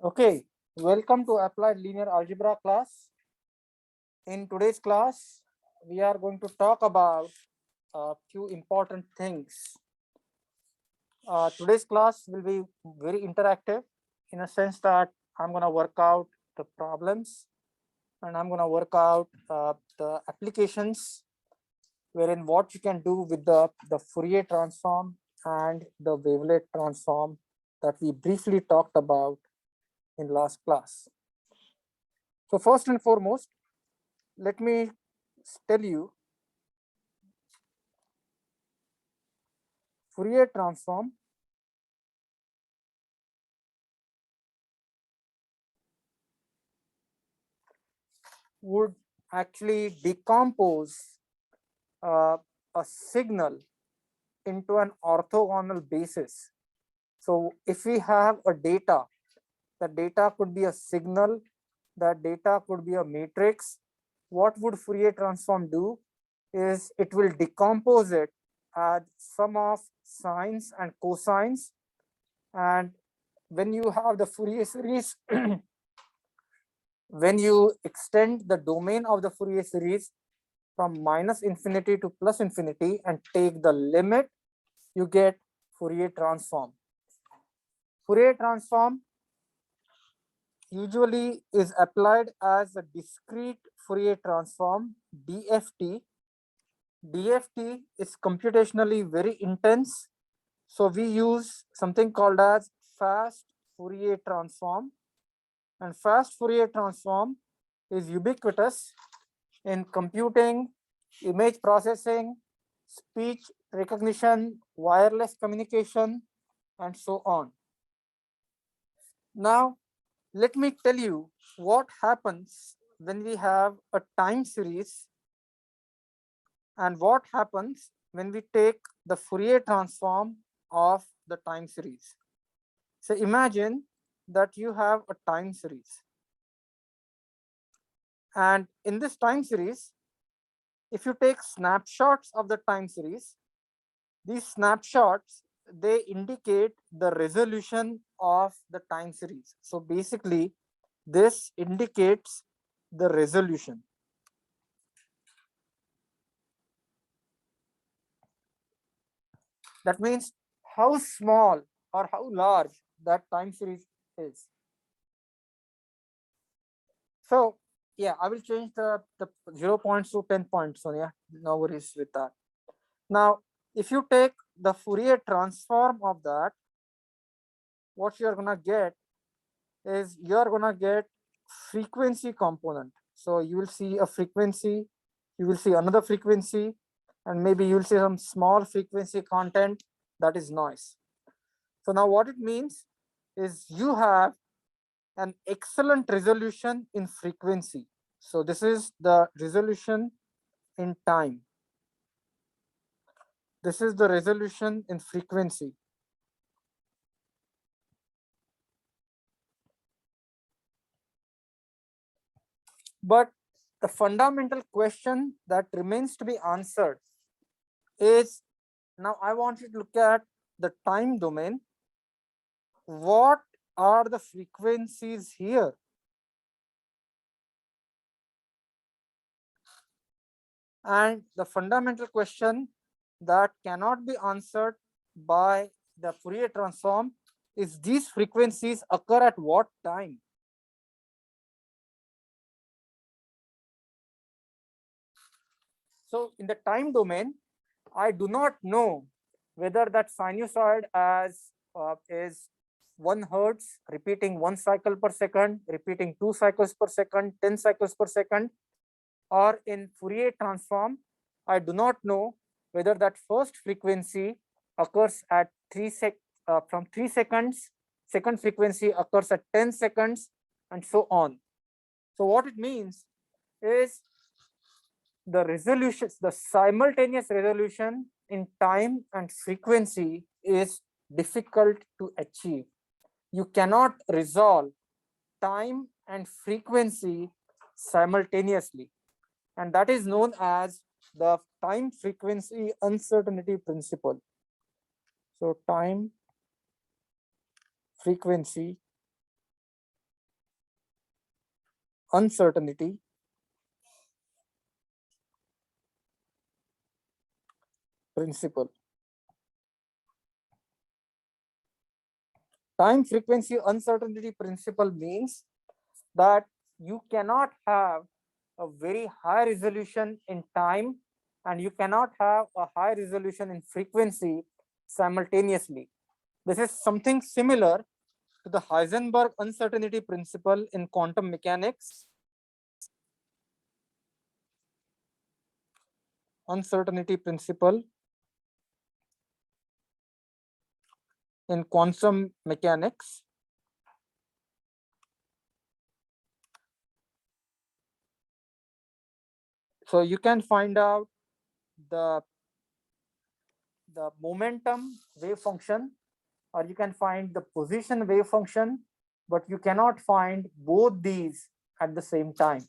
Okay, welcome to Applied Linear Algebra class. In today's class, we are going to talk about a few important things. Today's class will be very interactive in a sense that I'm going to work out the problems and I'm going to work out the applications wherein what you can do with the Fourier transform and the wavelet transform that we briefly talked about in last class. So first and foremost, let me tell you Fourier transform would actually decompose uh, a signal into an orthogonal basis. So if we have a data, the data could be a signal, that data could be a matrix. What would Fourier transform do is it will decompose it as sum of sines and cosines. And when you have the Fourier series, when you extend the domain of the Fourier series from minus infinity to plus infinity and take the limit, you get Fourier transform. Fourier transform usually is applied as a discrete Fourier transform, DFT. DFT is computationally very intense, so we use something called as fast Fourier transform, and fast Fourier transform is ubiquitous in computing, image processing, speech recognition, wireless communication, and so on. Now, let me tell you what happens when we have a time series and what happens when we take the Fourier transform of the time series. So imagine that you have a time series. And in this time series, if you take snapshots of the time series, these snapshots, they indicate the resolution of the time series. So basically, this indicates the resolution. That means how small or how large that time series is. So yeah, I will change the 0 points to 10 points. So yeah, no worries with that. Now, if you take the Fourier transform of that, what you're gonna get is you're gonna get frequency component. So you will see a frequency, you will see another frequency, and maybe you'll see some small frequency content that is noise. So now what it means is you have an excellent resolution in frequency. So this is the resolution in time. This is the resolution in frequency. But the fundamental question that remains to be answered is, now I want you to look at the time domain. What are the frequencies here? And the fundamental question that cannot be answered by the Fourier transform is, these frequencies occur at what time? So in the time domain, I do not know whether that sinusoid is 1 hertz, repeating 1 cycle per second, repeating 2 cycles per second, 10 cycles per second, or in Fourier transform, I do not know whether that first frequency occurs at from 3 seconds, second frequency occurs at 10 seconds, and so on. So what it means is the resolution, the simultaneous resolution in time and frequency is difficult to achieve. You cannot resolve time and frequency simultaneously, and that is known as the time frequency uncertainty principle. So time frequency uncertainty principle. Time frequency uncertainty principle means that you cannot have a very high resolution in time and you cannot have a high resolution in frequency simultaneously. This is something similar to the Heisenberg uncertainty principle in quantum mechanics. Uncertainty principle in quantum mechanics. So you can find out the momentum wave function, or you can find the position wave function, but you cannot find both these at the same time.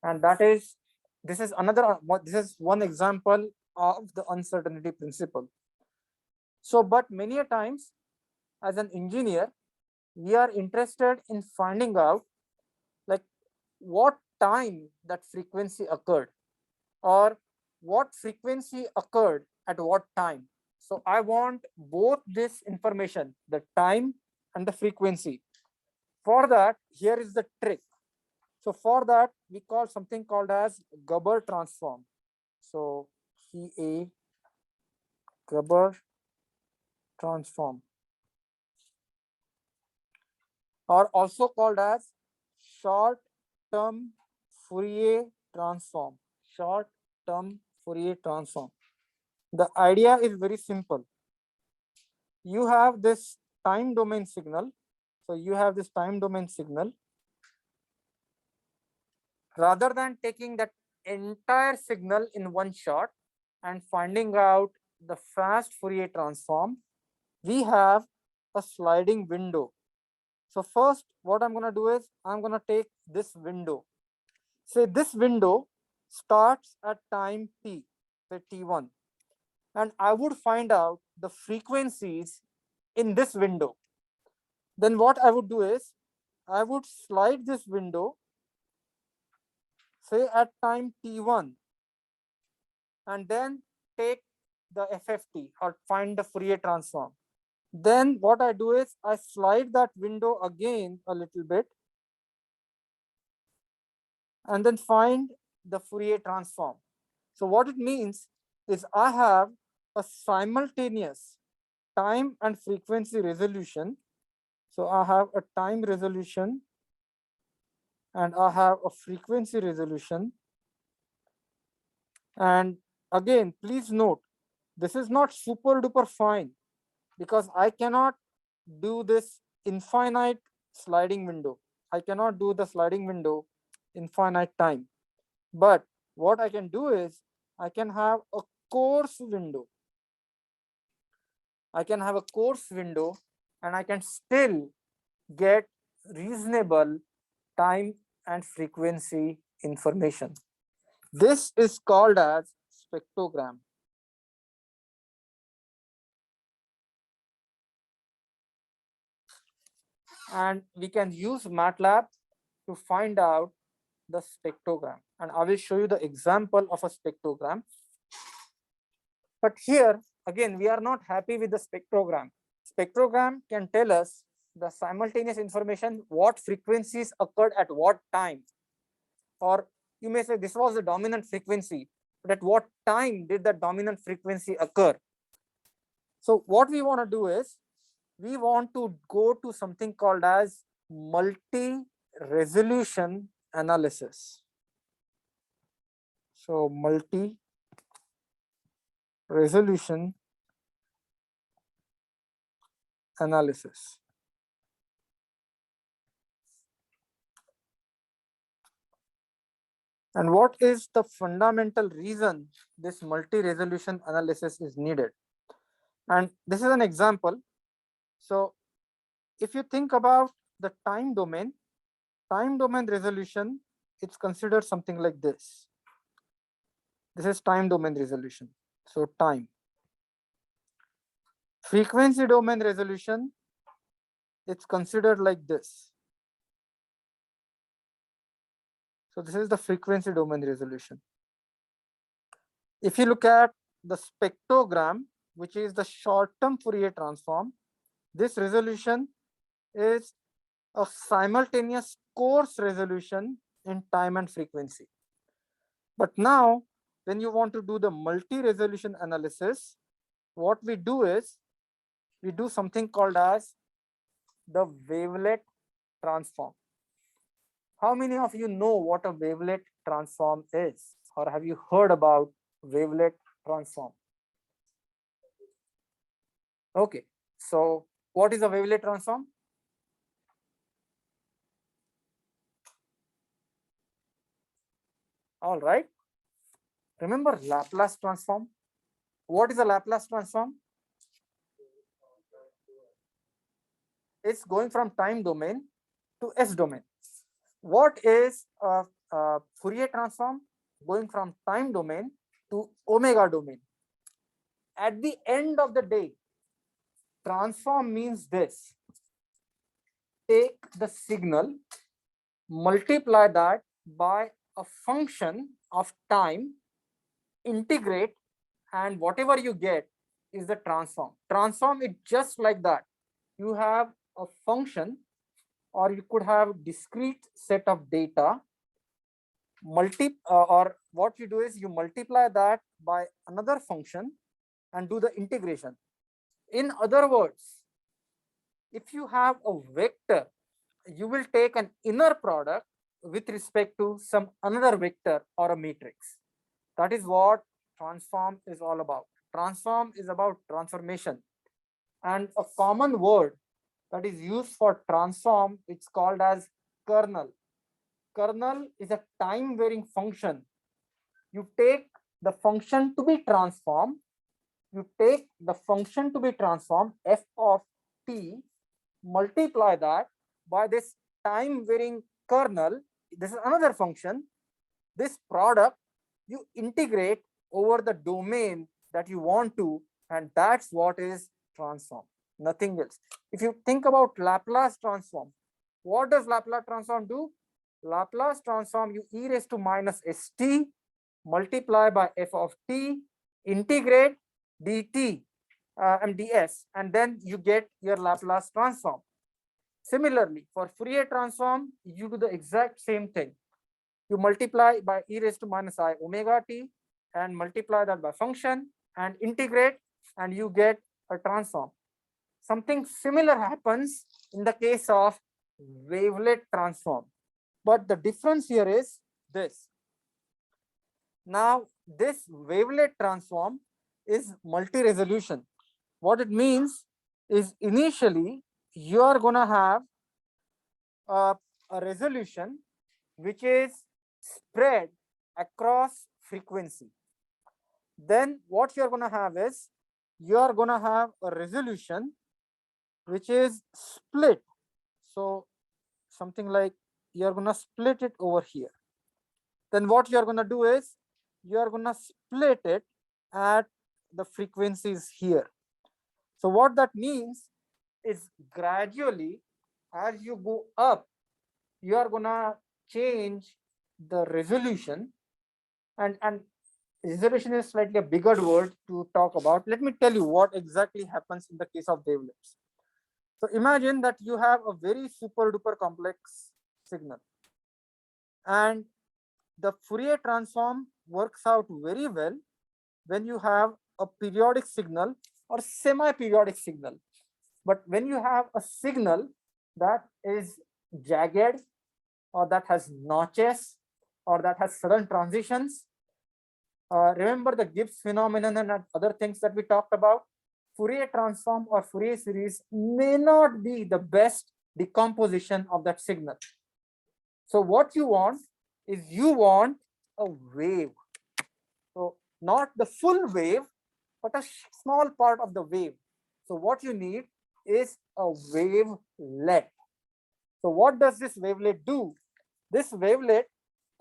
And that is, this is one example of the uncertainty principle. So, but many a times as an engineer, we are interested in finding out like what time that frequency occurred, or what frequency occurred at what time. So I want both this information, the time and the frequency. For that, here is the trick. So for that, we call something called as Gabor transform. So a Gabor transform, or also called as short-term Fourier transform. Short-term Fourier transform. The idea is very simple. You have this time domain signal. So you have this time domain signal. Rather than taking that entire signal in one shot and finding out the fast Fourier transform, we have a sliding window. So first, what I'm going to do is I'm going to take this window. Say this window starts at time t, say t1, and I would find out the frequencies in this window. Then what I would do is I would slide this window, say at time t1, and then take the FFT or find the Fourier transform. Then what I do is I slide that window again a little bit and then find the Fourier transform. So what it means is I have a simultaneous time and frequency resolution. So I have a time resolution and I have a frequency resolution. And again, please note, this is not super duper fine because I cannot do this infinite sliding window. I cannot do the sliding window infinite time. But what I can do is I can have a coarse window. I can have a coarse window and I can still get reasonable time and frequency information. This is called as spectrogram. And we can use MATLAB to find out the spectrogram. And I will show you the example of a spectrogram. But here, again, we are not happy with the spectrogram. Spectrogram can tell us the simultaneous information, what frequencies occurred at what time. Or you may say this was the dominant frequency, but at what time did the dominant frequency occur? So what we want to do is, we want to go to something called as multi-resolution analysis. So multi-resolution analysis. And what is the fundamental reason this multi-resolution analysis is needed? And this is an example. So if you think about the time domain resolution, it's considered something like this. This is time domain resolution. So time. Frequency domain resolution, it's considered like this. So this is the frequency domain resolution. If you look at the spectrogram, which is the short-term Fourier transform, this resolution is a simultaneous coarse resolution in time and frequency. But now, when you want to do the multi-resolution analysis, what we do is we do something called as the wavelet transform. How many of you know what a wavelet transform is, or have you heard about wavelet transform? Okay, so what is a wavelet transform? All right, remember Laplace transform. What is a Laplace transform? It's going from time domain to S domain. What is a Fourier transform? Going from time domain to omega domain. At the end of the day, transform means this: take the signal, multiply that by a function of time, integrate, and whatever you get is the transform. Transform it just like that. You have a function, or you could have discrete set of data, or what you do is you multiply that by another function and do the integration. In other words, if you have a vector, you will take an inner product with respect to some another vector or a matrix. That is what transform is all about. Transform is about transformation, and a common word that is used for transform, it's called as kernel. Kernel is a time varying function. You take the function to be transformed, f of t, multiply that by this time varying kernel. This is another function. This product you integrate over the domain that you want to, and that's what is transform, nothing else. If you think about Laplace transform, what does Laplace transform do? Laplace transform, you e raised to minus st, multiply by f of t, integrate dt and ds, and then you get your Laplace transform. Similarly, for Fourier transform, you do the exact same thing. You multiply by e raised to minus I omega t and multiply that by function and integrate, and you get a transform. Something similar happens in the case of wavelet transform, but the difference here is this. Now, this wavelet transform is multi-resolution. What it means is initially you are going to have a resolution which is spread across frequency. Then what you're going to have is you are going to have a resolution which is split. So something like you're going to split it over here. Then what you're going to do is you're going to split it at the frequencies here. So what that means is gradually as you go up, you are going to change the resolution, and resolution is slightly a bigger word to talk about. Let me tell you what exactly happens in the case of wavelets. So imagine that you have a very super duper complex signal, and the Fourier transform works out very well when you have a periodic signal or semi-periodic signal. But when you have a signal that is jagged, or that has notches, or that has sudden transitions, remember the Gibbs phenomenon and other things that we talked about? Fourier transform or Fourier series may not be the best decomposition of that signal. So what you want is you want a wave. So not the full wave, but a small part of the wave. So what you need is a wavelet. So what does this wavelet do? This wavelet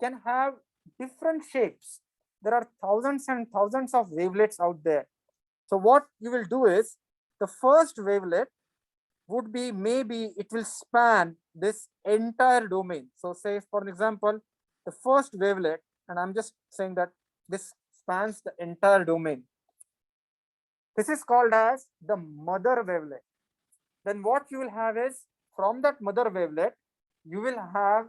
can have different shapes. There are thousands and thousands of wavelets out there. So what you will do is the first wavelet would be, maybe it will span this entire domain. So say for example, the first wavelet, and I'm just saying that this spans the entire domain. This is called as the mother wavelet. Then what you will have is, from that mother wavelet, you will have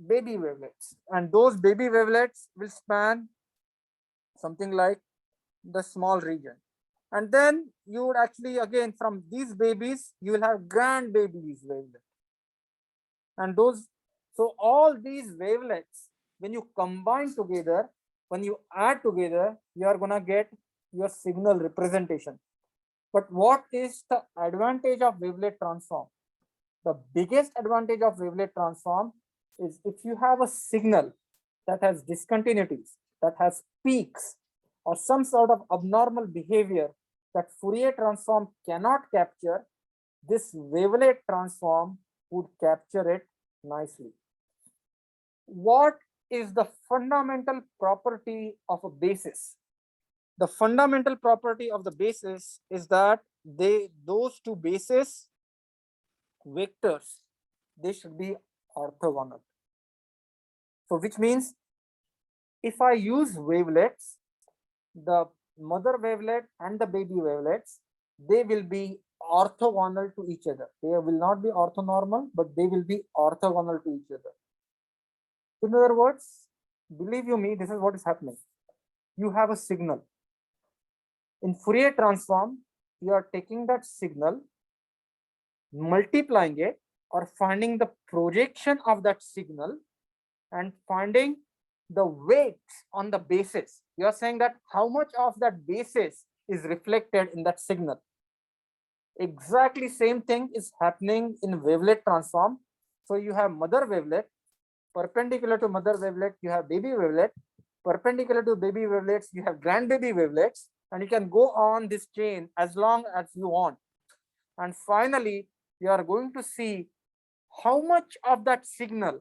baby wavelets, and those baby wavelets will span something like the small region. And then you would actually, again, from these babies, you will have grandbabies wavelet. And those, so all these wavelets, when you combine together, when you add together, you are gonna get your signal representation. But what is the advantage of wavelet transform? The biggest advantage of wavelet transform is if you have a signal that has discontinuities, that has peaks, or some sort of abnormal behavior that Fourier transform cannot capture, this wavelet transform would capture it nicely. What is the fundamental property of a basis? The fundamental property of the basis is that those two bases vectors, they should be orthogonal. So which means if I use wavelets, the mother wavelet and the baby wavelets, they will be orthogonal to each other. They will not be orthonormal, but they will be orthogonal to each other. In other words, believe you me, this is what is happening. You have a signal. In Fourier transform, you are taking that signal, multiplying it, or finding the projection of that signal and finding the weights on the basis. You are saying that how much of that basis is reflected in that signal. Exactly same thing is happening in wavelet transform. So you have mother wavelet, perpendicular to mother wavelet, you have baby wavelet, perpendicular to baby wavelets, you have grandbaby wavelets, and you can go on this chain as long as you want. And finally, you are going to see how much of that signal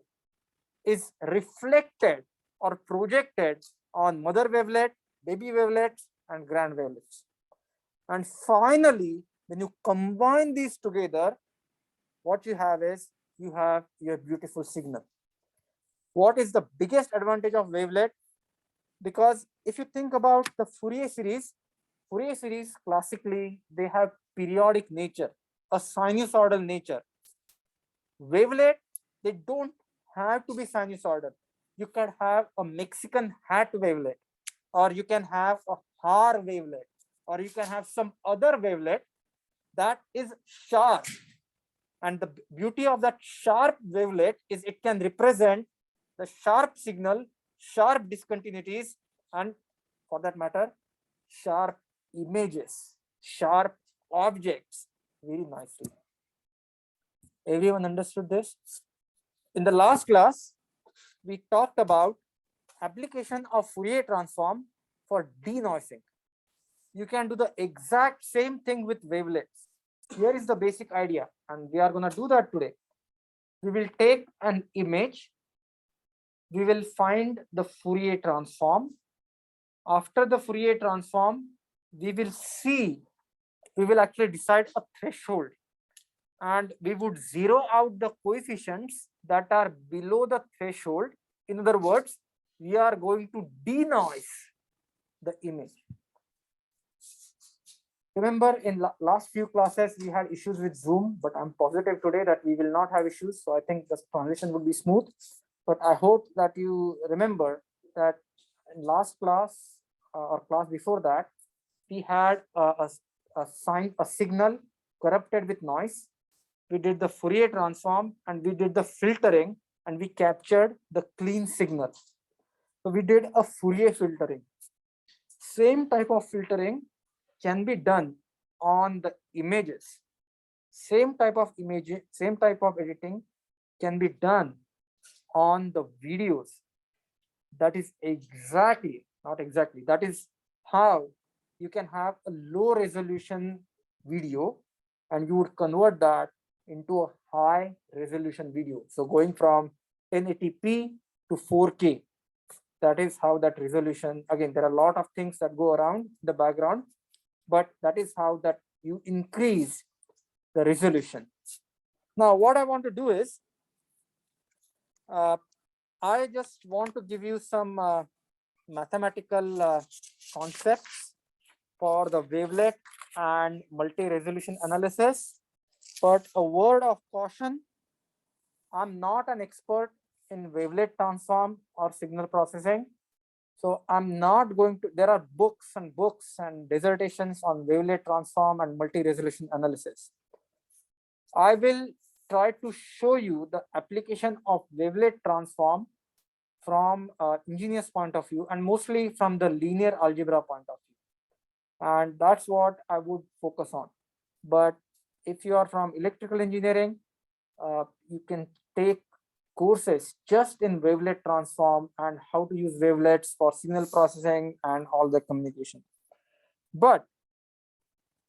is reflected or projected on mother wavelet, baby wavelets, and grand wavelets. And finally, when you combine these together, what you have is you have your beautiful signal. What is the biggest advantage of wavelet? Because if you think about the Fourier series classically, they have periodic nature, a sinusoidal nature. Wavelet, they don't have to be sinusoidal. You can have a Mexican hat wavelet, or you can have a Haar wavelet, or you can have some other wavelet that is sharp. And the beauty of that sharp wavelet is it can represent the sharp signal, sharp discontinuities, and for that matter, sharp images, sharp objects very nicely. Everyone understood this? In the last class, we talked about application of Fourier transform for denoising. You can do the exact same thing with wavelets. Here is the basic idea, and we are going to do that today. We will take an image, we will find the Fourier transform. After the Fourier transform, we will actually decide a threshold, and we would zero out the coefficients that are below the threshold. In other words, we are going to denoise the image. Remember, in last few classes, we had issues with Zoom, but I'm positive today that we will not have issues. So I think the transition would be smooth. But I hope that you remember that in last class or class before that, we had a signal corrupted with noise. We did the Fourier transform and we did the filtering, and we captured the clean signal. So we did a Fourier filtering. Same type of filtering can be done on the images. Same type of editing can be done on the videos. That is that is how you can have a low resolution video and you would convert that into a high resolution video. So going from 1080p to 4K, that is how that resolution, again, there are a lot of things that go around the background, but that is how that you increase the resolution. Now, what I want to do is, I just want to give you some mathematical concepts for the wavelet and multi-resolution analysis. But a word of caution, I'm not an expert in wavelet transform or signal processing. So I'm not going to, there are books and dissertations on wavelet transform and multi-resolution analysis. I will try to show you the application of wavelet transform from engineer's point of view and mostly from the linear algebra point of view. And that's what I would focus on. But if you are from electrical engineering, you can take courses just in wavelet transform and how to use wavelets for signal processing and all the communication. But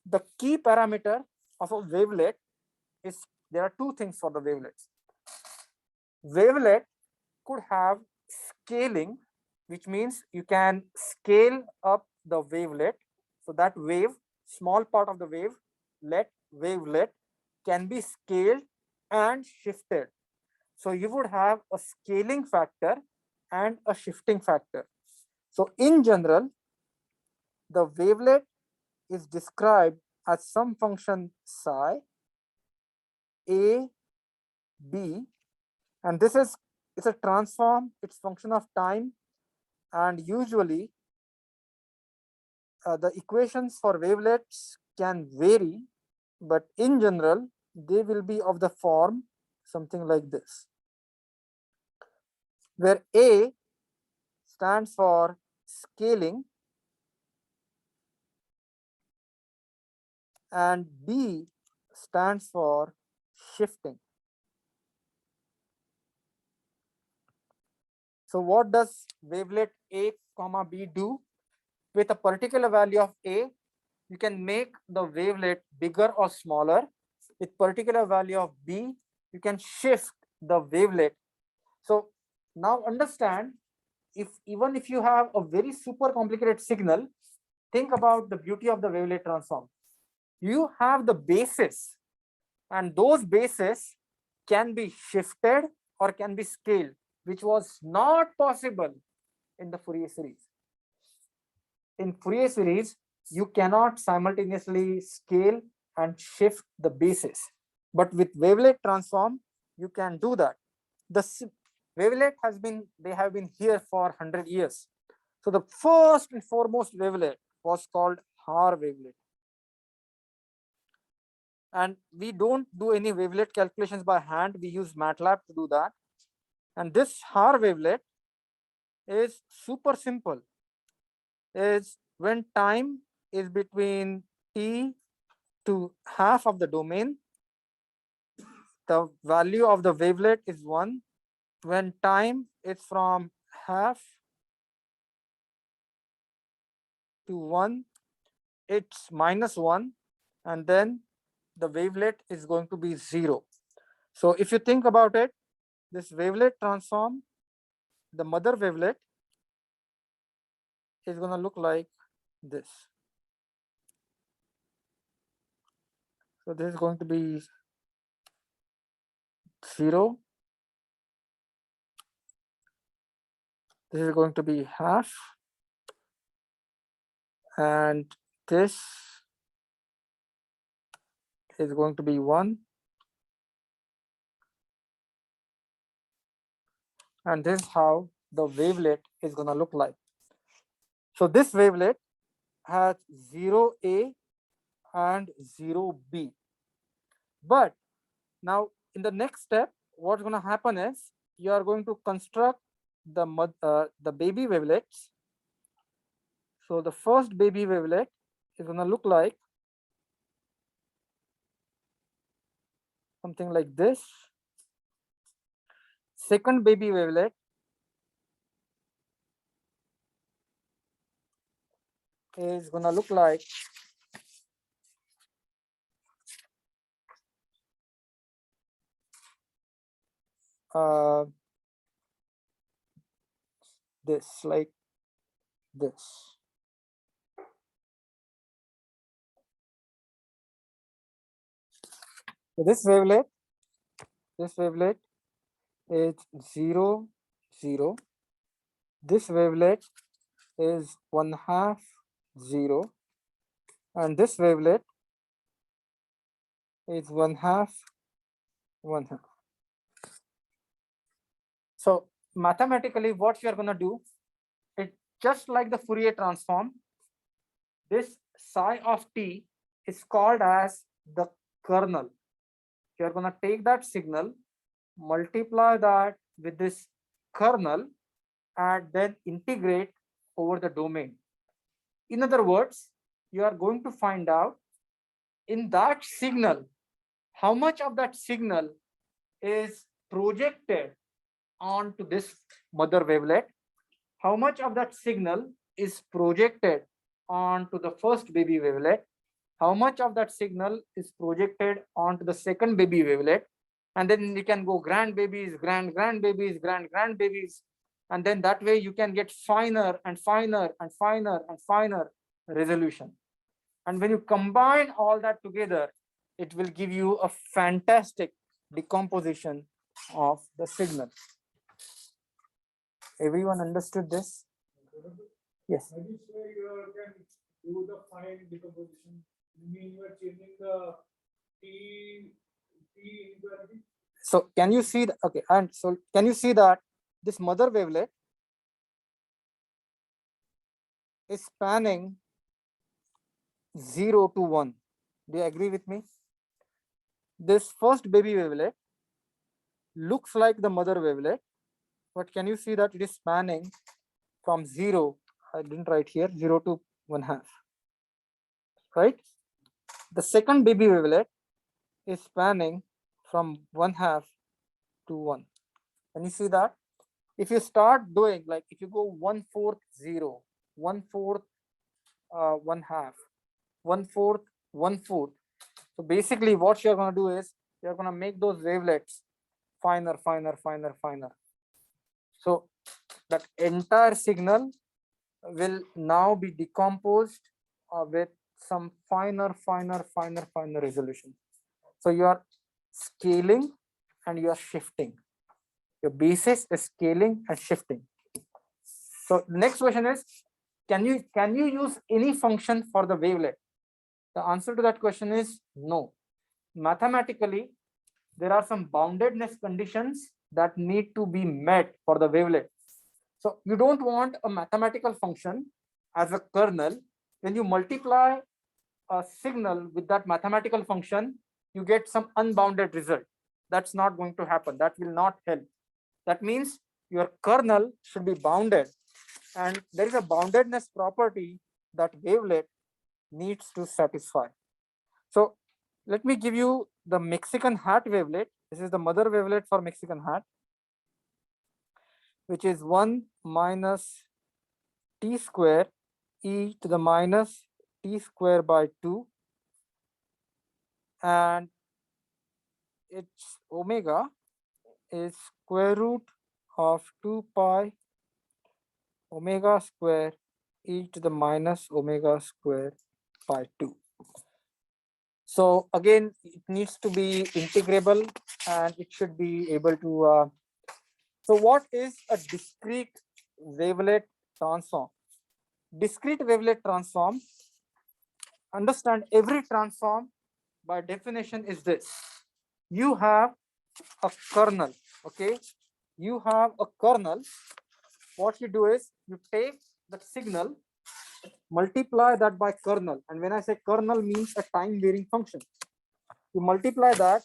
the key parameter of a wavelet is, there are two things for the wavelets. Wavelet could have scaling, which means you can scale up the wavelet. So that wave, small part of the wavelet can be scaled and shifted. So you would have a scaling factor and a shifting factor. So in general, the wavelet is described as some function psi a b, and this is, it's a transform, it's function of time, and usually the equations for wavelets can vary, but in general they will be of the form something like this, where a stands for scaling and b stands for shifting. So what does wavelet a comma b do? With a particular value of a, you can make the wavelet bigger or smaller. With particular value of b, you can shift the wavelet. So now understand, if even if you have a very super complicated signal, think about the beauty of the wavelet transform. You have the basis, and those bases can be shifted or can be scaled, which was not possible in the Fourier series. In Fourier series, you cannot simultaneously scale and shift the basis. But with wavelet transform, you can do that. The wavelet has been, they have been here for 100 years. So the first and foremost wavelet was called Haar wavelet. And we don't do any wavelet calculations by hand. We use MATLAB to do that. And this Haar wavelet is super simple. Is when time is between t to half of the domain, the value of the wavelet is 1. When time is from half to 1, it's -1, and then the wavelet is going to be 0. So if you think about it, this wavelet transform, the mother wavelet is going to look like this. So this is going to be 0. This is going to be half. And this is going to be 1. And this is how the wavelet is going to look like. So this wavelet has 0A and 0B. But now in the next step, what's going to happen is you are going to construct the baby wavelets. So the first baby wavelet is going to look like something like this. Second baby wavelet is going to look like this, like this. So this wavelet is 0, 0. This wavelet is 1/2 0, and this wavelet is 1/2 1/2. So mathematically, what you are going to do, it just like the Fourier transform, this psi of t is called as the kernel. You are going to take that signal, multiply that with this kernel, and then integrate over the domain. In other words, you are going to find out in that signal how much of that signal is projected onto this mother wavelet, how much of that signal is projected onto the first baby wavelet, how much of that signal is projected onto the second baby wavelet, and then you can go grandbabies, grandbabies, grandbabies, and then that way you can get finer and finer and finer and finer resolution. And when you combine all that together, it will give you a fantastic decomposition of the signal. Everyone understood this? Yes. When you say you can do the fine decomposition, you mean you are changing the T inequality? So can you see that? Okay, and so can you see that this mother wavelet is spanning 0 to 1? Do you agree with me? This first baby wavelet looks like the mother wavelet, but can you see that it is spanning from 0? I didn't write here, 0 to 1/2, right? The second baby wavelet is spanning from 1/2 to 1. Can you see that? If you start doing, like if you go 1/4 0, 1/4 1/2, 1/4 1/4, so basically what you're going to do is you're going to make those wavelets finer, finer, finer, finer. So that entire signal will now be decomposed with some finer, finer, finer, finer resolution. So you are scaling and you are shifting. Your basis is scaling and shifting. So the next question is, can you use any function for the wavelet? The answer to that question is no. Mathematically, there are some boundedness conditions that need to be met for the wavelet. So you don't want a mathematical function as a kernel. When you multiply a signal with that mathematical function, you get some unbounded result. That's not going to happen. That will not help. That means your kernel should be bounded, and there is a boundedness property that wavelet needs to satisfy. So let me give you the Mexican hat wavelet. This is the mother wavelet for Mexican hat, which is 1 minus t square e to the minus t square by 2, and its omega is square root of 2 pi omega square e to the minus omega square by 2. So again, it needs to be integrable and it should be able to. So what is a discrete wavelet transform? Discrete wavelet transform, understand every transform by definition is this. You have a kernel, okay? You have a kernel. What you do is you take the signal, multiply that by kernel. And when I say kernel means a time varying function. You multiply that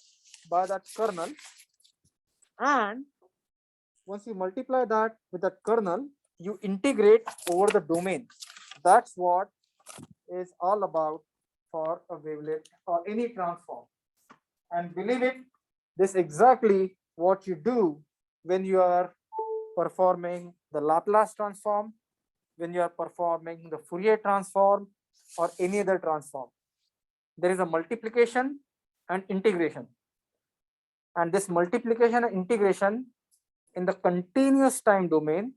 by that kernel, and once you multiply that with that kernel, you integrate over the domain. That's what is all about for a wavelet or any transform. And believe it, this is exactly what you do when you are performing the Laplace transform, when you are performing the Fourier transform, or any other transform. There is a multiplication and integration. And this multiplication and integration in the continuous time domain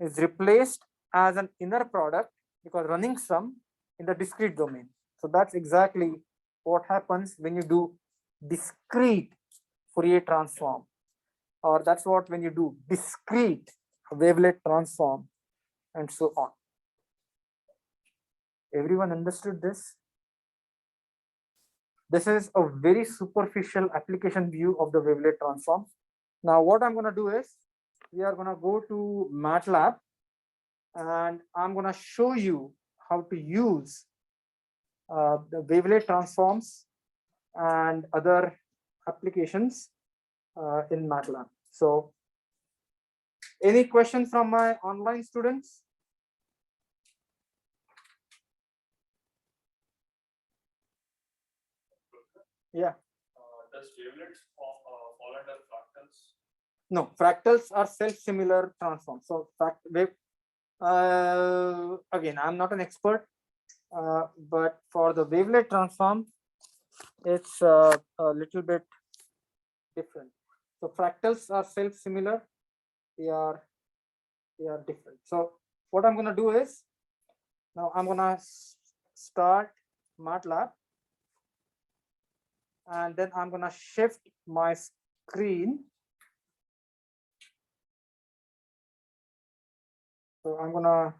is replaced as an inner product, because running sum in the discrete domain. So that's exactly what happens when you do discrete Fourier transform, or that's what when you do discrete wavelet transform, and so on. Everyone understood this? This is a very superficial application view of the wavelet transform. Now what I'm going to do is, we are going to go to MATLAB, and I'm going to show you how to use the wavelet transforms and other applications in MATLAB. So any questions from my online students? Yeah. Does wavelets fall under fractals? No, fractals are self-similar transforms. So again, I'm not an expert, but for the wavelet transform, it's a little bit different. So fractals are self-similar. They are different. So what I'm going to do is, now I'm going to start MATLAB, and then I'm going to shift my screen. So I'm going to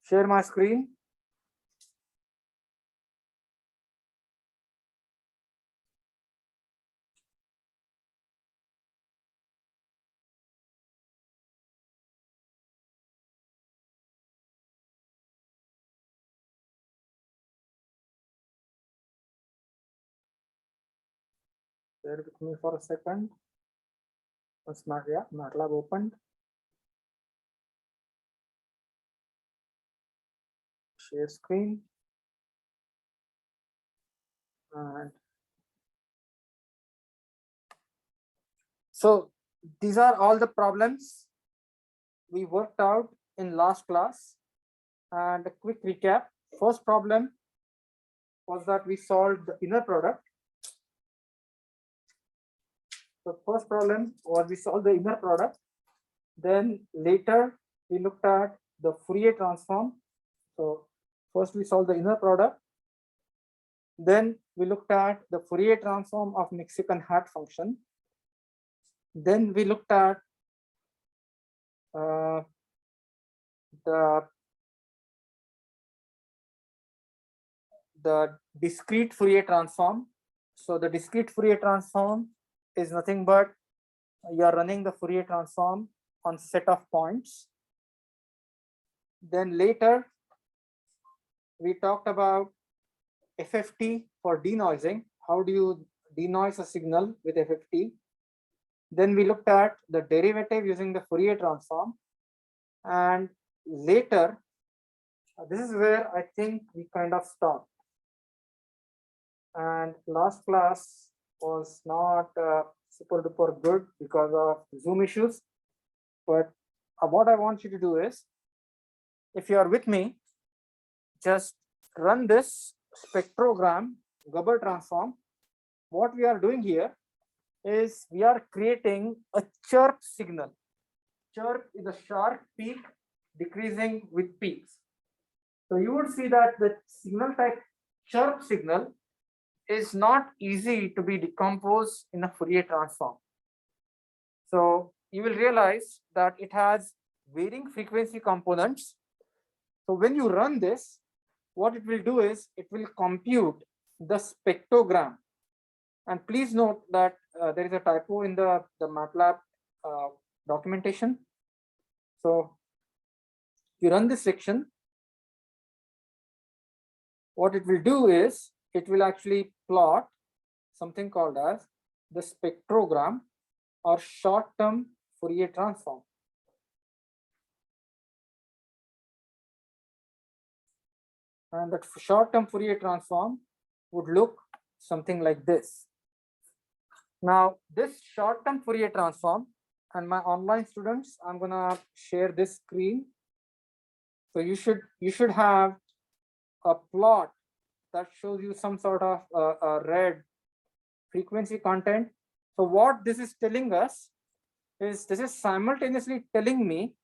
share my screen. Bear with me for a second. Once MATLAB opened. Share screen. And so these are all the problems we worked out in last class. And a quick recap. First problem was that we solved the inner product. The first problem was we solved the inner product. Then later we looked at the Fourier transform. So first we solved the inner product. Then we looked at the Fourier transform of Mexican hat function. Then we looked at the discrete Fourier transform. So the discrete Fourier transform is nothing but you are running the Fourier transform on set of points. Then later we talked about FFT for denoising. How do you denoise a signal with FFT? Then we looked at the derivative using the Fourier transform. And later, this is where I think we kind of stopped. And last class was not super duper good because of Zoom issues. But what I want you to do is, if you are with me, just run this spectrogram Gabor transform. What we are doing here is we are creating a chirp signal. Chirp is a sharp peak decreasing with peaks. So you would see that the signal type chirp signal is not easy to be decomposed in a Fourier transform. So you will realize that it has varying frequency components. So when you run this, what it will do is it will compute the spectrogram. And please note that there is a typo in the MATLAB documentation. So you run this section. What it will do is it will actually plot something called as the spectrogram or short-term Fourier transform. And that short-term Fourier transform would look something like this. Now, this short-term Fourier transform, and my online students, I'm gonna share this screen. So you should have a plot that shows you some sort of a red frequency content. So what this is telling us is this is simultaneously telling me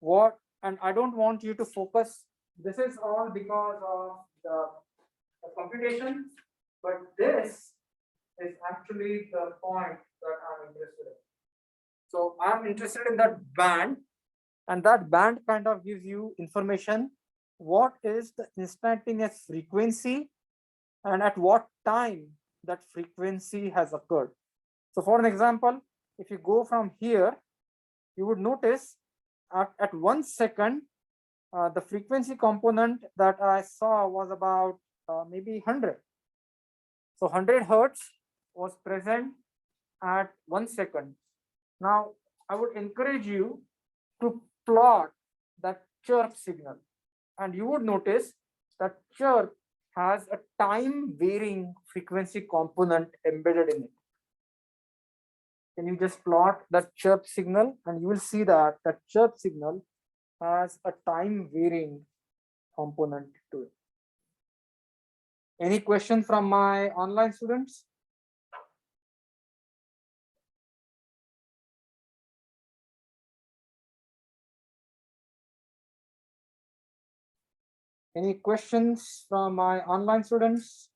what, and I don't want you to focus. This is all because of the computation, but this is actually the point that I'm interested in. So I'm interested in that band, and that band kind of gives you information. What is the instantaneous frequency and at what time that frequency has occurred? So for an example, if you go from here, you would notice at 1 second, the frequency component that I saw was about maybe 100. So 100 hertz was present at 1 second. Now, I would encourage you to plot that chirp signal, and you would notice that chirp has a time varying frequency component embedded in it. Can you just plot that chirp signal, and you will see that that chirp signal has a time varying component to it. Any question from my online students? Any questions from my online students?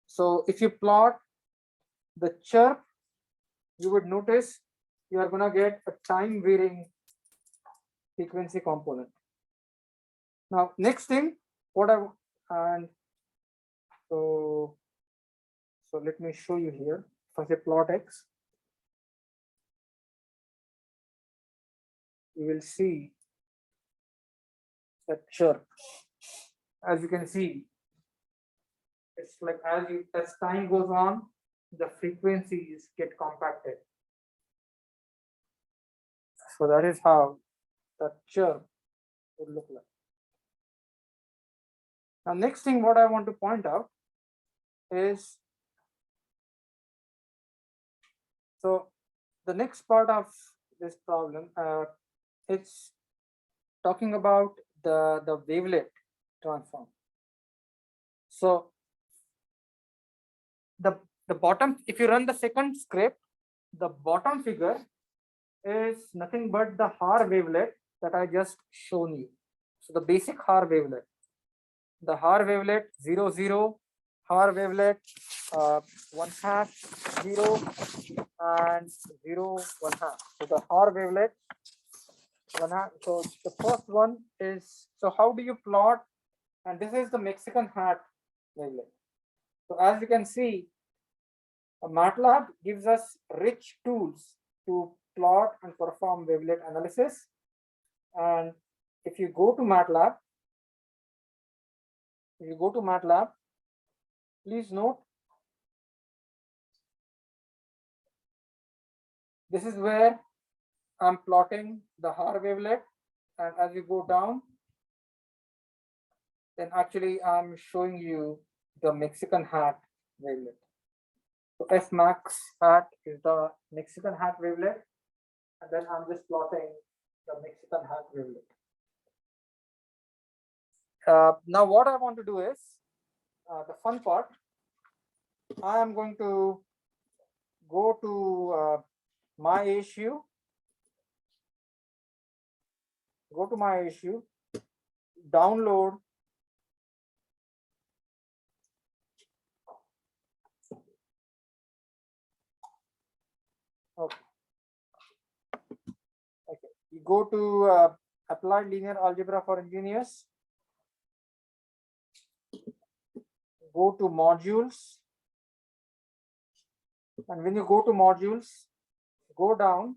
So if you plot the chirp, you would notice you are going to get a time varying frequency component. Now, next thing, what I and so let me show you here. If I say plot X, you will see that chirp. As you can see, it's like as time goes on, the frequencies get compacted. So that is how the chirp would look like. Now, next thing what I want to point out is, so the next part of this problem, it's talking about the wavelet transform. So the bottom, if you run the second script, the bottom figure is nothing but the Haar wavelet that I just shown you. So the basic Haar wavelet, the Haar wavelet 0 0, Haar wavelet 1/2 0 and 0 1/2. So the Haar wavelet 1/2. So the first one is, so how do you plot? And this is the Mexican hat wavelet. So as you can see, MATLAB gives us rich tools to plot and perform wavelet analysis. And if you go to MATLAB, please note, this is where I'm plotting the Haar wavelet. And as you go down, then actually I'm showing you the Mexican hat wavelet. So Fmax hat is the Mexican hat wavelet, and then I'm just plotting the Mexican hat wavelet. Now what I want to do is, the fun part, I am going to go to my issue, download okay. You go to Applied Linear Algebra for Engineers, go to modules, and when you go to modules, go down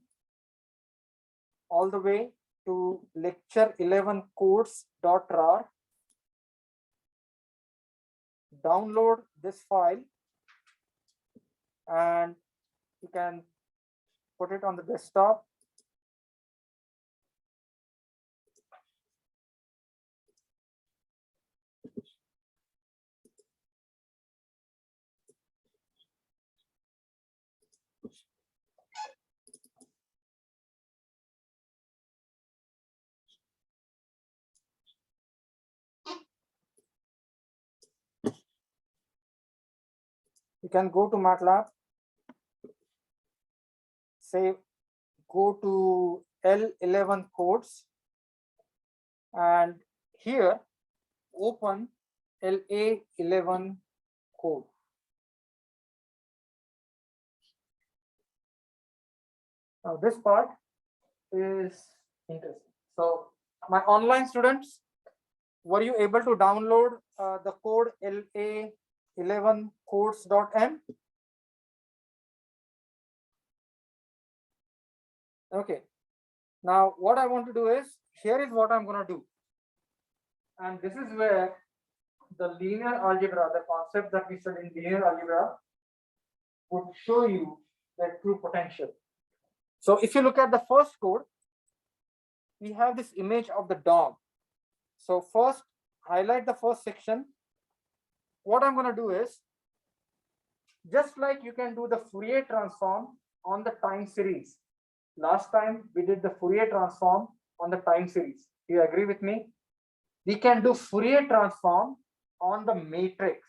all the way to lecture 11 codes.rar, download this file, and you can put it on the desktop. You can go to MATLAB, say go to L11 codes, and here open LA11 code. Now this part is interesting. So my online students, were you able to download the code LA11codes.m? Okay. Now what I want to do is, here is what I'm going to do. And this is where the linear algebra, the concept that we studied in linear algebra, would show you their true potential. So if you look at the first code, we have this image of the dog. So first, highlight the first section. What I'm going to do is, just like you can do the Fourier transform on the time series. Last time we did the Fourier transform on the time series. Do you agree with me? We can do Fourier transform on the matrix.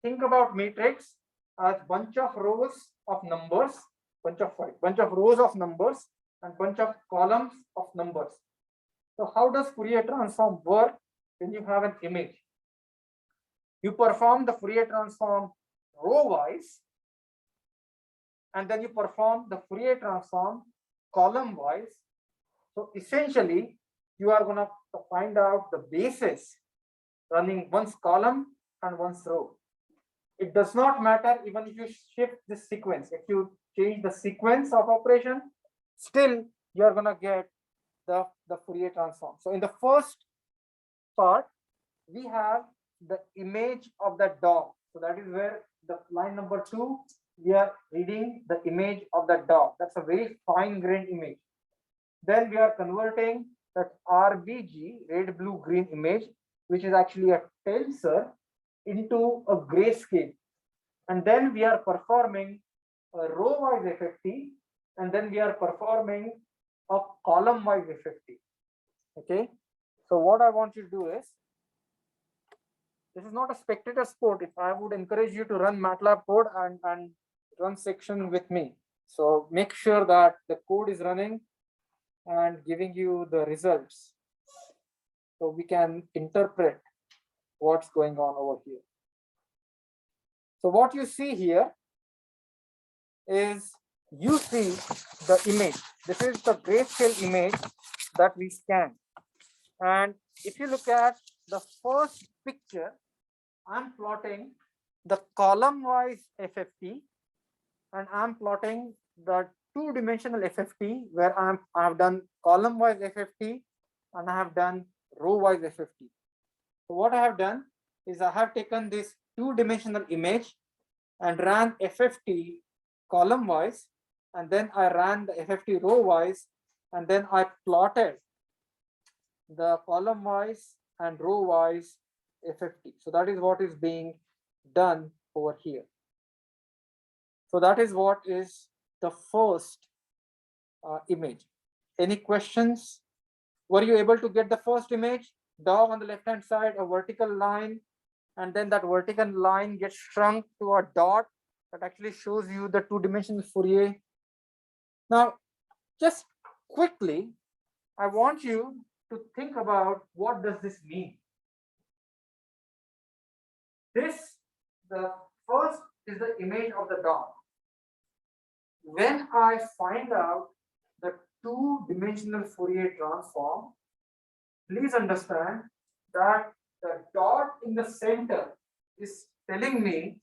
Think about matrix as bunch of rows of numbers, bunch of rows of numbers and bunch of columns of numbers. So how does Fourier transform work when you have an image? You perform the Fourier transform row wise, and then you perform the Fourier transform column wise. So essentially, you are going to find out the basis running one's column and one's row. It does not matter even if you shift the sequence. If you change the sequence of operation, still you are going to get the Fourier transform. So in the first part, we have the image of the dog. So that is where the line number 2, we are reading the image of the dog. That's a very fine-grained image. Then we are converting that RBG, red, blue, green image, which is actually a tensor, into a grayscale. And then we are performing a row-wise FFT, and then we are performing a column-wise FFT. Okay. So what I want you to do is, this is not a spectator sport. If I would encourage you to run MATLAB code and run section with me. So make sure that the code is running and giving you the results, so we can interpret what's going on over here. So what you see here is, you see the image. This is the grayscale image that we scanned. And if you look at the first picture, I'm plotting the column-wise FFT, and I'm plotting the two-dimensional FFT, where I have done column-wise FFT and I have done row-wise FFT. So what I have done is, I have taken this two-dimensional image and ran FFT column-wise, and then I ran the FFT row-wise, and then I plotted the column-wise and row-wise FFT. So that is what is being done over here. So that is what is the first image. Any questions? Were you able to get the first image? Dog on the left-hand side, a vertical line, and then that vertical line gets shrunk to a dot that actually shows you the two-dimensional Fourier. Now, just quickly, I want you to think about, what does this mean? The first is the image of the dog. When I find out the two-dimensional Fourier transform, please understand that the dot in the center is telling me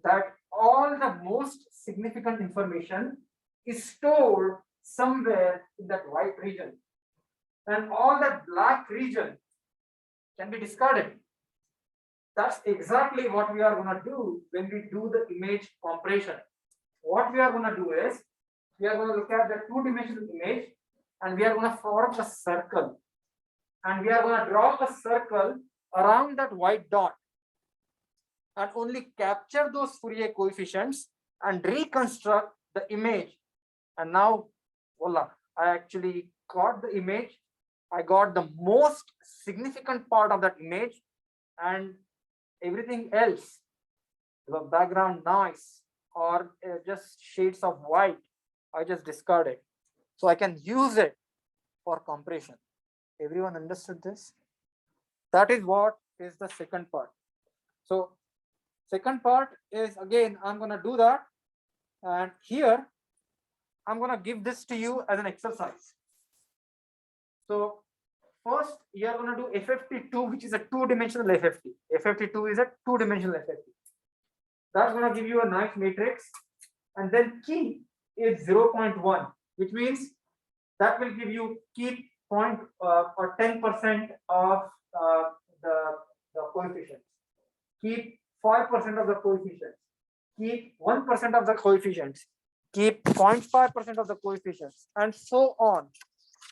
that all the most significant information is stored somewhere in that white region, and all that black region can be discarded. That's exactly what we are going to do when we do the image compression. What we are going to do is, we are going to look at the two-dimensional image, and we are going to form a circle, and we are going to draw a circle around that white dot, and only capture those Fourier coefficients and reconstruct the image. And now, voila, I actually got the image. I got the most significant part of that image, and everything else, the background noise or just shades of white, I just discarded. So I can use it for compression. Everyone understood this? That is what is the second part. So second part is, again, I'm going to do that. And here I'm gonna give this to you as an exercise. So first you are gonna do FFT2, which is a two-dimensional FFT. FFT2 is a two-dimensional FFT. That's gonna give you a nice matrix, and then key is 0.1, which means that will give you keep point or 10% of uh, the the coefficients. Keep 5% of the coefficients. Keep 1% of the coefficients. Keep 0.5% of the coefficients, and so on.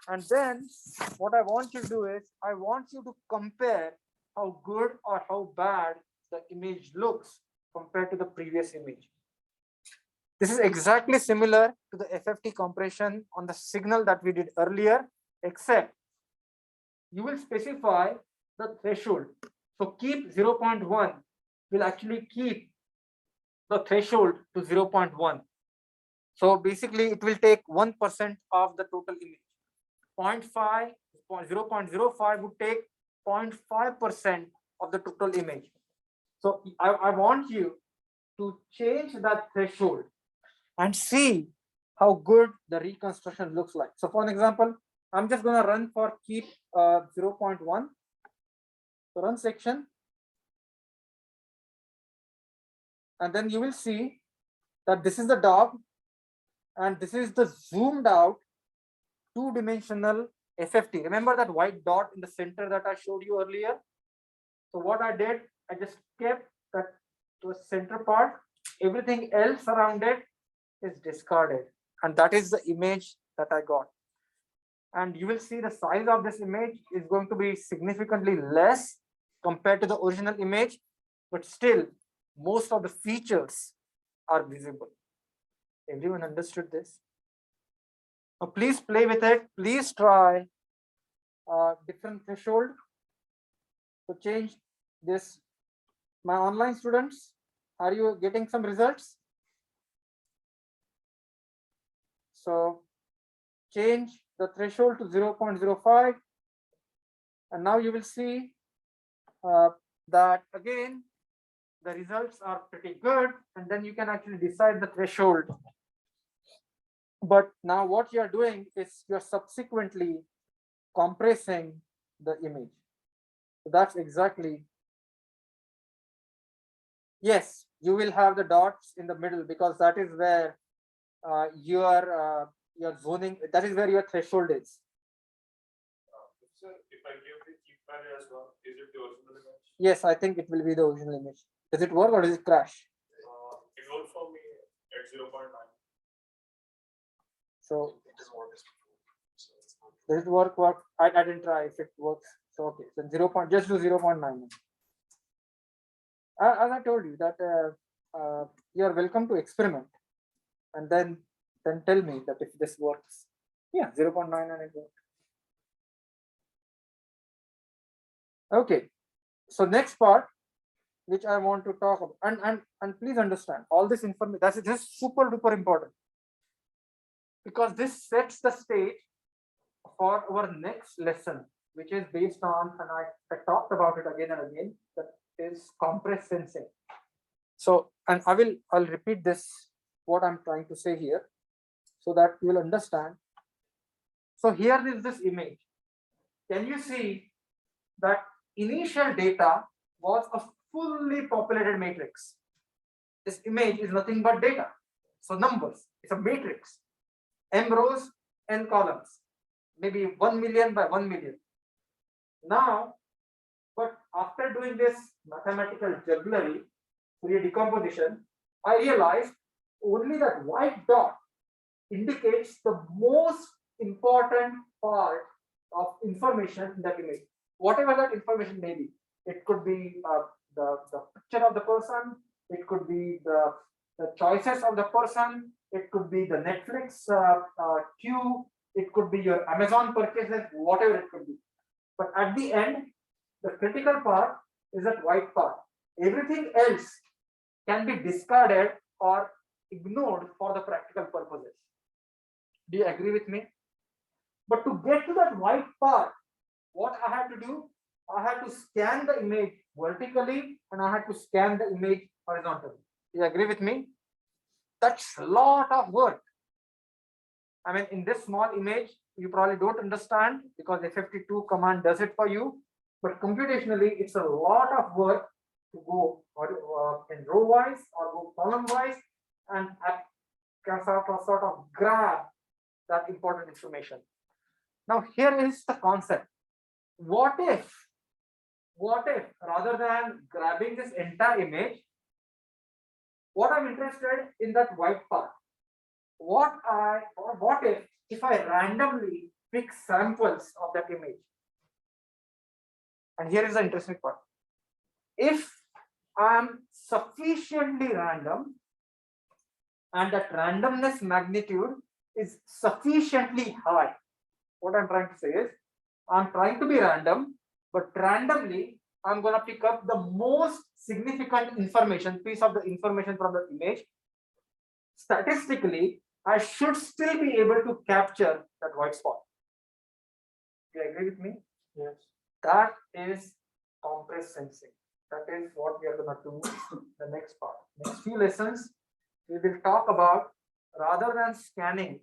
And then what I want you to do is I want you to compare how good or how bad the image looks compared to the previous image. This is exactly similar to the FFT compression on the signal that we did earlier, except you will specify the threshold. So keep 0.1 will actually keep the threshold to 0.1. So basically it will take 1% of the total image. 0.5, 0.05 would take 0.5% of the total image. So I want you to change that threshold and see how good the reconstruction looks like. So for an example, I'm just going to run for keep 0.1. So run section. And then you will see that this is the dog and this is the zoomed out two-dimensional FFT. Remember that white dot in the center that I showed you earlier? So what I did, I just kept that to the center part. Everything else around it is discarded. And that is the image that I got. And you will see the size of this image is going to be significantly less compared to the original image, but still most of the features are visible. Everyone understood this? Now please play with it. Please try different threshold to change this. My online students, are you getting some results? So change the threshold to 0.05, and now you will see that again the results are pretty good, and then you can actually decide the threshold. But now what you are doing is you are subsequently compressing the image. So that's exactly, yes, you will have the dots in the middle because that is where your zoning, that is where your threshold is. Sir, if I give the keep value as well, is it the original image? Yes, I think it will be the original image. Does it work or does it crash? It works for me at 0.9. So It doesn't work. does it work? I didn't try if it works. So okay, so 0. Just do 0.9. As I told you that you are welcome to experiment, and then tell me that if this works. Yeah, 0.9 and it works. Okay, so next part which I want to talk about, and please understand all this information. That's just super duper important because this sets the stage for our next lesson, which is based on, and I talked about it again and again, that is compressed sensing. So, and I'll repeat this, what I'm trying to say here, so that you will understand. So here is this image. Can you see that initial data was a fully populated matrix? This image is nothing but data. So numbers, it's a matrix. M rows, N columns, maybe 1 million by 1 million. Now, but after doing this mathematical jugglery, Fourier decomposition, I realized only that white dot indicates the most important part of information in that image. Whatever that information may be, it could be the picture of the person, it could be the choices of the person, it could be the Netflix queue, it could be your Amazon purchases, whatever it could be. But at the end, the critical part is that white part. Everything else can be discarded or ignored for the practical purposes. Do you agree with me? But to get to that white part, what I had to do, I had to scan the image vertically and I had to scan the image horizontally. Do you agree with me? That's a lot of work. I mean, in this small image, you probably don't understand because FFT2 command does it for you. But computationally, it's a lot of work to go in row wise or go column wise and sort of grab that important information. Now, here is the concept. What if rather than grabbing this entire image, what I'm interested in that white part? What if I randomly pick samples of that image? And here is the interesting part. If I am sufficiently random and that randomness magnitude is sufficiently high, what I'm trying to say is I'm trying to be random, but randomly I'm going to pick up the most significant piece of the information from the image. Statistically, I should still be able to capture that white spot. Do you agree with me? Yes. That is compressed sensing. That is what we are going to do the next part. Next few lessons, we will talk about rather than scanning.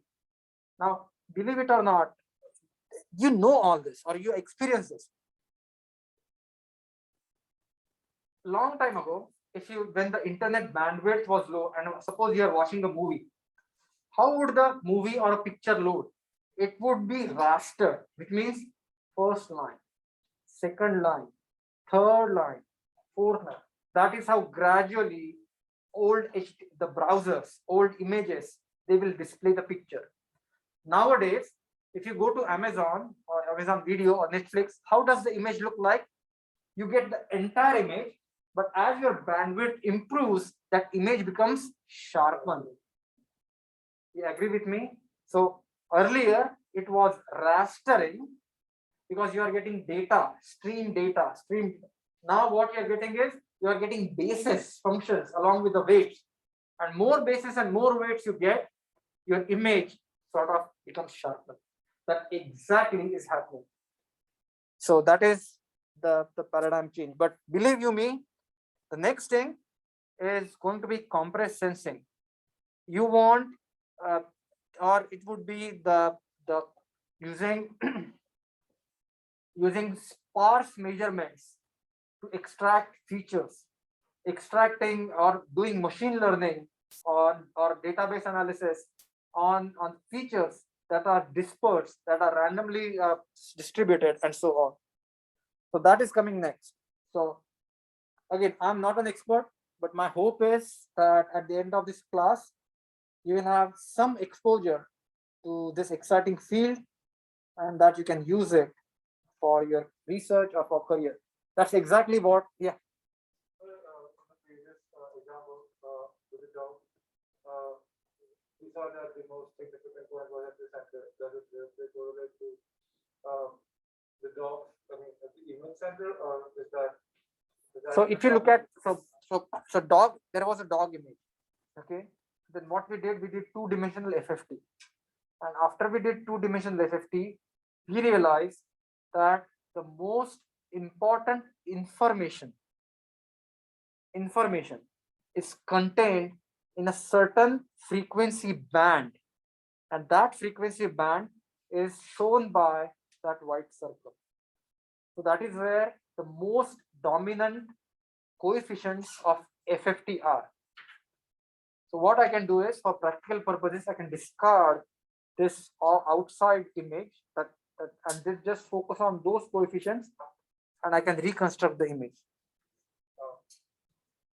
Now, believe it or not, you know all this or you experience this. Long time ago, when the internet bandwidth was low and suppose you are watching a movie, how would the movie or a picture load? It would be raster, which means first line, second line, third line, fourth line. That is how gradually the browsers, old images, they will display the picture. Nowadays, if you go to Amazon or Amazon Video or Netflix, how does the image look like? You get the entire image, but as your bandwidth improves, that image becomes sharpened. You agree with me? So earlier it was rastering because you are getting data, stream. Now what you are getting is you are getting basis functions along with the weights, and more basis and more weights you get, your image sort of becomes sharpened. That exactly is happening. So that is the paradigm change. But believe you me, the next thing is going to be compressed sensing. You want or it would be the using using sparse measurements to extract features, extracting or doing machine learning or database analysis on features that are dispersed, that are randomly distributed, and so on. So that is coming next. So again, I'm not an expert, but my hope is that at the end of this class, you will have some exposure to this exciting field and that you can use it for your research or for career. That's exactly what, yeah. From the previous example with the dog, we saw that the most significant point was at the center. Does it directly correlate to the dog, I mean, at the event center, or is that? So if you look at so dog, there was a dog image. Okay. Then what we did 2-dimensional FFT. And after we did 2-dimensional FFT, we realized that the most important information is contained in a certain frequency band, and that frequency band is shown by that white circle. So that is where the most dominant coefficients of FFT are. So what I can do is, for practical purposes, I can discard this outside image and this just focus on those coefficients, and I can reconstruct the image.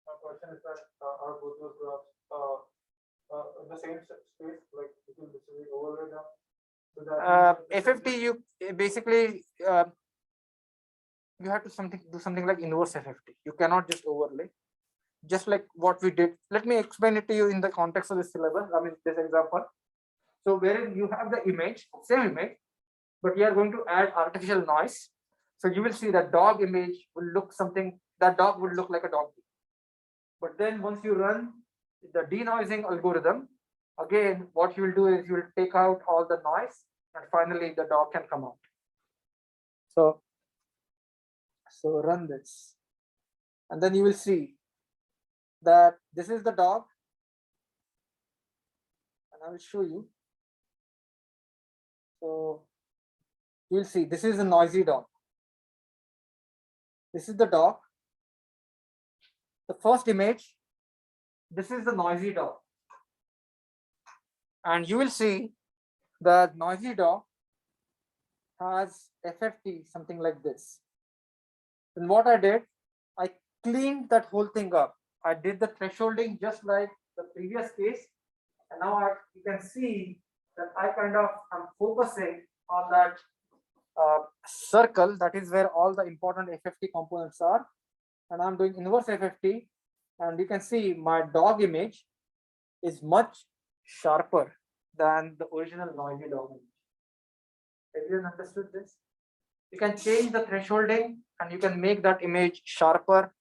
My question is that are both those graphs in the same space, like you can literally overlay them? FFT, you basically you have to do something like inverse FFT. You cannot just overlay. Just like what we did. Let me explain it to you in the context of this syllabus. I mean, this example. So wherein you have the image, same image, but we are going to add artificial noise. So you will see that dog image will look something, that dog would look like a donkey. But then once you run the denoising algorithm, again, what you will do is you will take out all the noise and finally the dog can come out. So run this. And then you will see that this is the dog. And I will show you. So you will see this is a noisy dog. This is the dog. The first image, this is the noisy dog. And you will see the noisy dog has FFT, something like this. And what I did, I cleaned that whole thing up. I did the thresholding just like the previous case. And now you can see that I kind of am focusing on that circle. That is where all the important FFT components are. And I'm doing inverse FFT. And you can see my dog image is much sharper than the original noisy dog image. Everyone understood this? You can change the thresholding and you can make that image sharper.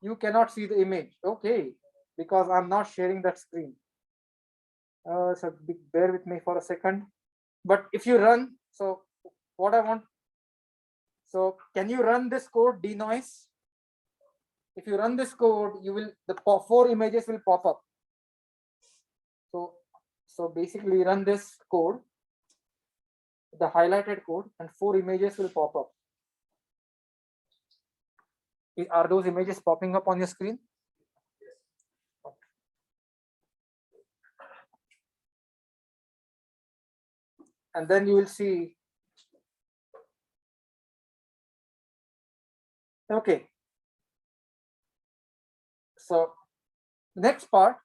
You cannot see the image, okay, because I'm not sharing that screen. So bear with me for a second. But if you run, so what I want, so can you run this code denoise? If you run this code, you will, the 4 images will pop up. So basically run this code, the highlighted code, and 4 images will pop up. Are those images popping up on your screen? And then you will see, okay. So next part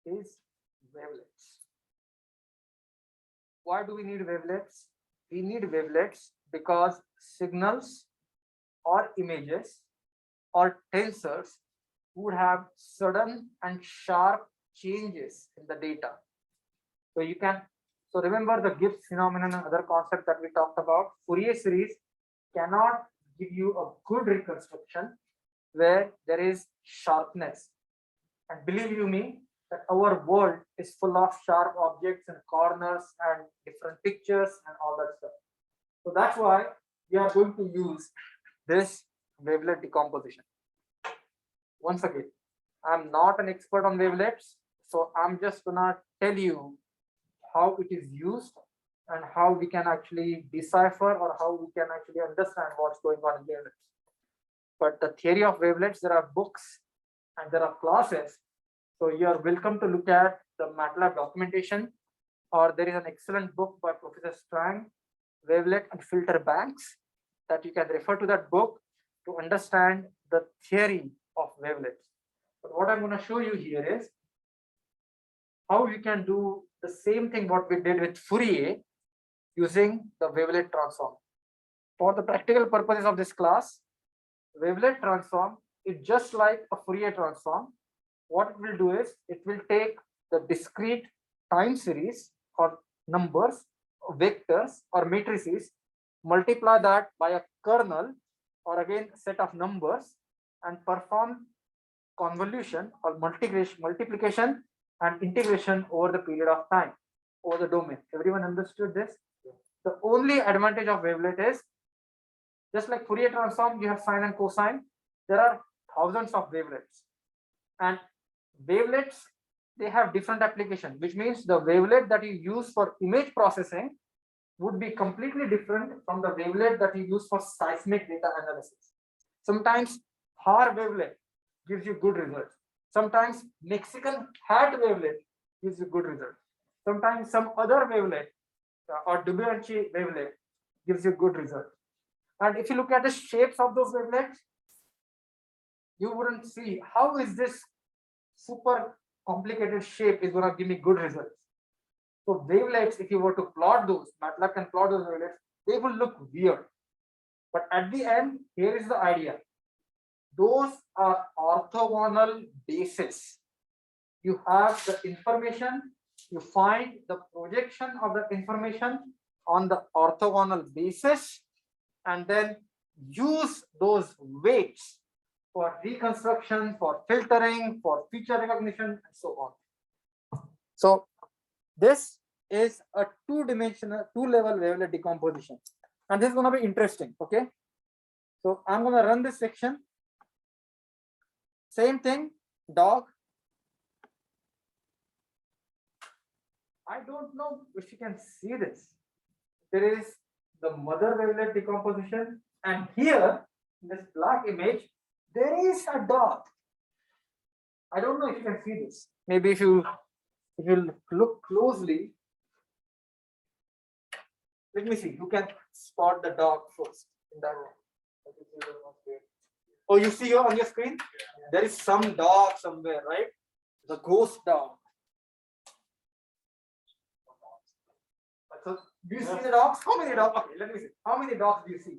is wavelets. Why do we need wavelets? We need wavelets because signals or images or tensors would have sudden and sharp changes in the data. So you can, so remember the Gibbs phenomenon and other concept that we talked about. Fourier series cannot give you a good reconstruction where there is sharpness. And believe you me, that our world is full of sharp objects and corners and different pictures and all that stuff. So that's why we are going to use this wavelet decomposition. Once again, I'm not an expert on wavelets, so I'm just gonna tell you how it is used and how we can actually decipher or how we can actually understand what's going on in wavelets. But the theory of wavelets, there are books and there are classes. So you are welcome to look at the MATLAB documentation, or there is an excellent book by Professor Strang, Wavelet and Filter Banks, that you can refer to that book to understand the theory of wavelets. But what I'm going to show you here is how you can do the same thing what we did with Fourier using the wavelet transform. For the practical purposes of this class, wavelet transform is just like a Fourier transform. What it will do is it will take the discrete time series or numbers, vectors or matrices, multiply that by a kernel or again set of numbers and perform convolution or multiplication and integration over the period of time, over the domain. Everyone understood this? The only advantage of wavelet is, just like Fourier transform, you have sine and cosine. There are thousands of wavelets, and wavelets, they have different application, which means the wavelet that you use for image processing would be completely different from the wavelet that you use for seismic data analysis. Sometimes Haar wavelet gives you good results. Sometimes Mexican hat wavelet gives you good results. Sometimes some other wavelet or Dubyanchi wavelet gives you good results. And if you look at the shapes of those wavelets, you wouldn't see how is this super complicated shape is going to give me good results. So wavelets, if you were to plot those, MATLAB can plot those wavelets, they will look weird. But at the end, here is the idea. Those are orthogonal bases. You have the information, you find the projection of the information on the orthogonal basis, and then use those weights for reconstruction, for filtering, for feature recognition, and so on. So this is a two-dimensional, two-level wavelet decomposition, and this is going to be interesting. Okay, so I'm going to run this section. Same thing, dog. I don't know if you can see this. There is the mother wavelet decomposition, and here in this black image, there is a dot. I don't know if you can see this. Maybe if you look closely, let me see. You can spot the dot first in that one. Oh, you see here on your screen? There is some dog somewhere, right? The ghost dog. So, do you see the dogs? How many dogs? Okay, let me see. How many dogs do you see?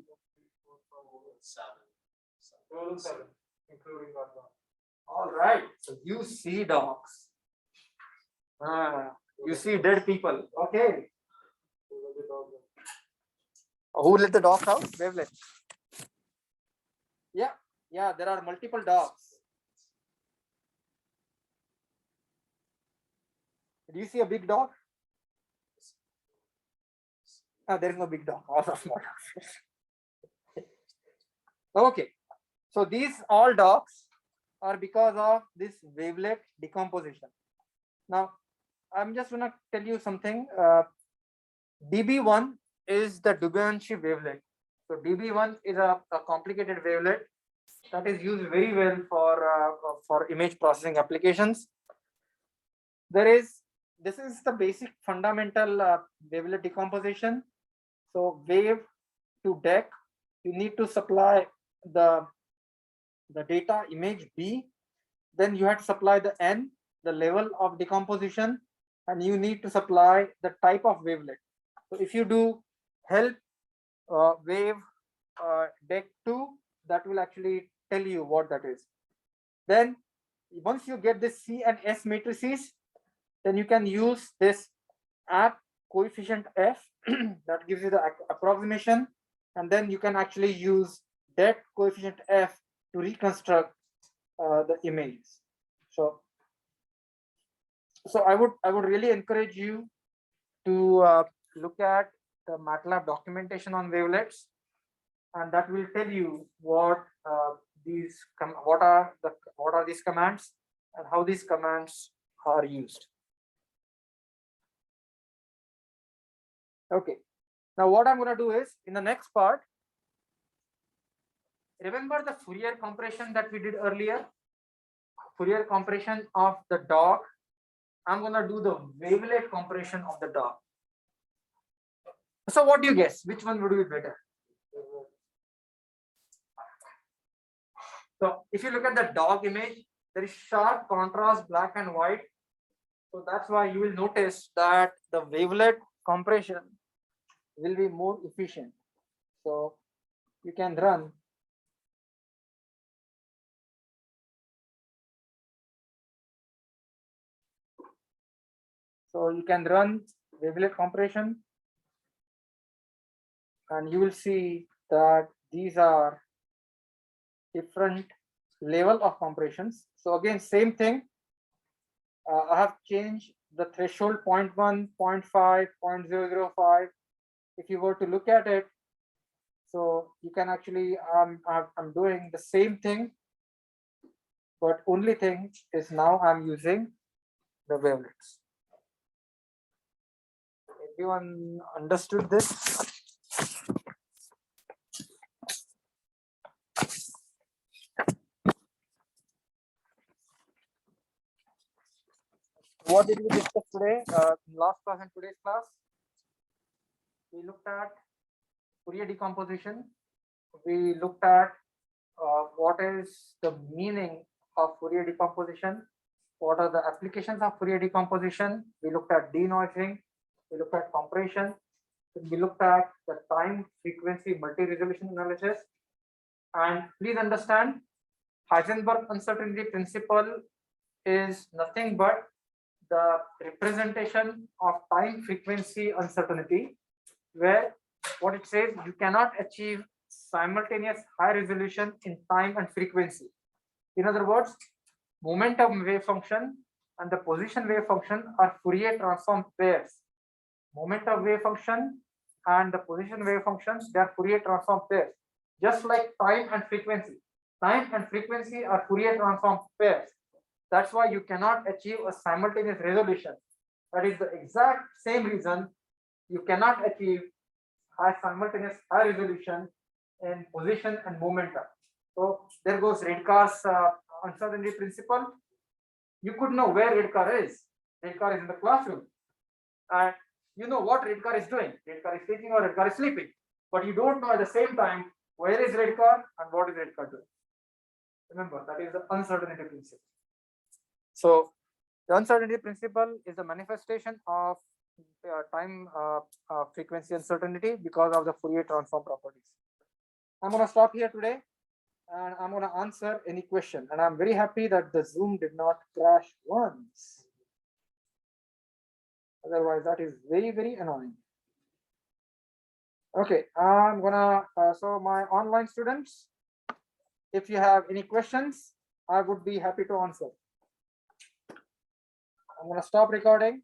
Seven, including that one. All right. So you see dogs. You see dead people. Okay. Who let the dogs out? Wavelet. Yeah. Yeah. There are multiple dogs. Do you see a big dog? There is no big dog. All are small dogs. Okay. So these all dogs are because of this wavelet decomposition. Now, I'm just gonna tell you something. DB1 is the Dubyansky wavelet. So DB1 is a complicated wavelet that is used very well for image processing applications. This is the basic fundamental wavelet decomposition. So wave to deck, you need to supply the data image B, then you have to supply the N, the level of decomposition, and you need to supply the type of wavelet. So if you do help wave deck 2, that will actually tell you what that is. Then once you get this C and S matrices, then you can use this app coefficient F that gives you the approximation, and then you can actually use that coefficient F to reconstruct the images. So I would really encourage you to look at the MATLAB documentation on wavelets, and that will tell you what are these commands and how these commands are used. Okay, now what I'm going to do is, in the next part, remember the Fourier compression that we did earlier? Fourier compression of the dog. I'm going to do the wavelet compression of the dog. So what do you guess? Which one would be better? So if you look at the dog image, there is sharp contrast, black and white. So that's why you will notice that the wavelet compression will be more efficient. So you can run wavelet compression, and you will see that these are different level of compressions. So again, same thing. I have changed the threshold 0.1, 0.5, 0.005. If you were to look at it, so you can actually, I'm doing the same thing, but only thing is now I'm using the wavelets. Everyone understood this? What did we discuss today? Last class and today's class, we looked at Fourier decomposition. We looked at what is the meaning of Fourier decomposition, what are the applications of Fourier decomposition. We looked at denoising, we looked at compression, we looked at the time frequency multi-resolution analysis. And please understand, Heisenberg uncertainty principle is nothing but the representation of time frequency uncertainty, where what it says, you cannot achieve simultaneous high resolution in time and frequency. In other words, momentum wave function and the position wave function are Fourier transform pairs. Momentum wave function and the position wave functions, they are Fourier transform pairs, just like time and frequency. Time and frequency are Fourier transform pairs. That's why you cannot achieve a simultaneous resolution. That is the exact same reason you cannot achieve simultaneous high resolution in position and momentum. So there goes Redcar's uncertainty principle. You could know where Redcar is. Redcar is in the classroom, and you know what Redcar is doing. Redcar is teaching or Redcar is sleeping, but you don't know at the same time where is Redcar and what is Redcar doing. Remember, that is the uncertainty principle. So the uncertainty principle is the manifestation of time frequency uncertainty because of the Fourier transform properties. I'm going to stop here today and I'm going to answer any question. And I'm very happy that the Zoom did not crash once. Otherwise, that is very, very annoying. Okay, I'm gonna, so my online students, if you have any questions, I would be happy to answer. I'm gonna stop recording.